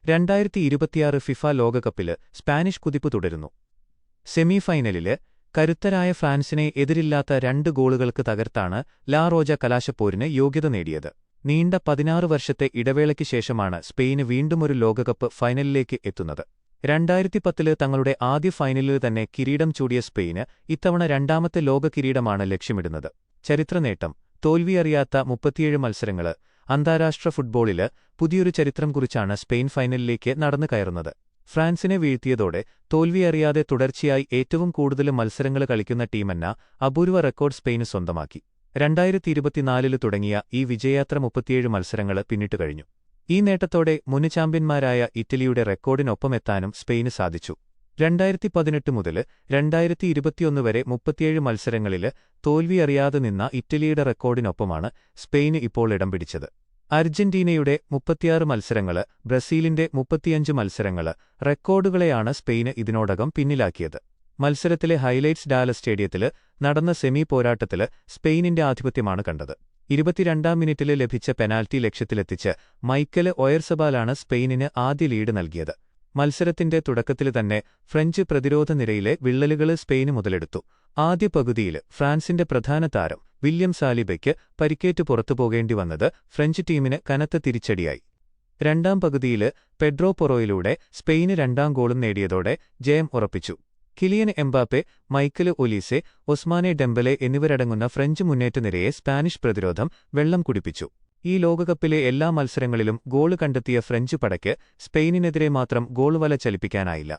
2026 FIFA ലോകകപ്പില് Spanish കുതിപ്പ് തുടരുന്നു. സെമിഫൈനലില് കരുത്തരായ ഫ്രാൻസിനെ എതിരില്ലാത്ത 2 ഗോളുകൾക്ക് തകർത്താണ് ലാ റോജ കലാശപ്പോരിന് യോഗ്യത നേടിയത്. നീണ്ട 16 വർഷത്തെ ഇടവേളയ്ക്ക് ശേഷമാണ് സ്പെയിന് വീണ്ടുമൊരു ലോകകപ്പ് ഫൈനലിലേക്ക് എത്തുന്നത്. 2010 തങ്ങളുടെ ആദ്യ ഫൈനലിൽ തന്നെ കിരീടം ചൂടിയ സ്പെയിന് ഇത്തവണ രണ്ടാമത്തെ ലോക കിരീടമാണ് ലക്ഷ്യമിടുന്നത്. ചരിത്രനേട്ടം: തോൽവിയറിയാത്ത 37 മത്സരങ്ങള്. അന്താരാഷ്ട്ര ഫുട്ബോളില് പുതിയൊരു ചരിത്രം കുറിച്ചാണ് സ്പെയിൻ ഫൈനലിലേക്ക് നടന്നു കയറുന്നത്. ഫ്രാൻസിനെ വീഴ്ത്തിയതോടെ തോൽവിയറിയാതെ തുടർച്ചയായി ഏറ്റവും കൂടുതൽ മത്സരങ്ങൾ കളിക്കുന്ന ടീമെന്ന അപൂർവ റെക്കോർഡ് സ്പെയിന് സ്വന്തമാക്കി. 2024 തുടങ്ങിയ ഈ വിജയയാത്ര 37 മത്സരങ്ങൾ പിന്നിട്ടുകഴിഞ്ഞു. ഈ നേട്ടത്തോടെ മുൻ ചാമ്പ്യന്മാരായ ഇറ്റലിയുടെ റെക്കോർഡിനൊപ്പമെത്താനും സ്പെയിന് സാധിച്ചു. 2018 മുതൽ 2021 വരെ 37 മത്സരങ്ങളില് തോൽവിയറിയാതെ നിന്ന ഇറ്റലിയുടെ റെക്കോർഡിനൊപ്പമാണ് സ്പെയിന് ഇപ്പോൾ ഇടം പിടിച്ചത്. അർജന്റീനയുടെ 36 മത്സരങ്ങള്, ബ്രസീലിന്റെ 35 മത്സരങ്ങള് റെക്കോർഡുകളെയാണ് സ്പെയിന് ഇതിനോടകം പിന്നിലാക്കിയത്. മത്സരത്തിലെ ഹൈലൈറ്റ്സ് ഡാലസ് സ്റ്റേഡിയത്തില് നടന്ന സെമി പോരാട്ടത്തില് സ്പെയിനിന്റെ ആധിപത്യമാണ് കണ്ടത്. 22-ാം മിനിറ്റില് ലഭിച്ച പെനാൽറ്റി ലക്ഷ്യത്തിലെത്തിച്ച് മൈക്കല് ഒയർസബാലാണ് സ്പെയിനിന് ആദ്യ ലീഡ് നൽകിയത്. മത്സരത്തിന്റെ തുടക്കത്തില് തന്നെ ഫ്രഞ്ച് പ്രതിരോധ നിരയിലെ വിള്ളലുകള് സ്പെയിന് മുതലെടുത്തു. ആദ്യ പകുതിയില് ഫ്രാൻസിന്റെ പ്രധാന താരം വില്യം സാലിബയ്ക്ക് പരിക്കേറ്റ് പുറത്തുപോകേണ്ടി വന്നത് ഫ്രഞ്ച് ടീമിന് കനത്ത തിരിച്ചടിയായി. രണ്ടാം പകുതിയില് പെഡ്രോ പൊറോയിലൂടെ സ്പെയിന് 2ാം ഗോളും നേടിയതോടെ ജയം ഉറപ്പിച്ചു. Kylian Mbappe, Michael Olise, ഒസ്മാനെ Dembele എന്നിവരടങ്ങുന്ന ഫ്രഞ്ച് മുന്നേറ്റ നിരയെ സ്പാനിഷ് പ്രതിരോധം വെള്ളം കുടിപ്പിച്ചു. ഈ ലോകകപ്പിലെ എല്ലാ മത്സരങ്ങളിലും ഗോള് കണ്ടെത്തിയ ഫ്രഞ്ച് പടയ്ക്ക് സ്പെയിനിനെതിരെ മാത്രം ഗോൾവല ചലിപ്പിക്കാനായില്ല.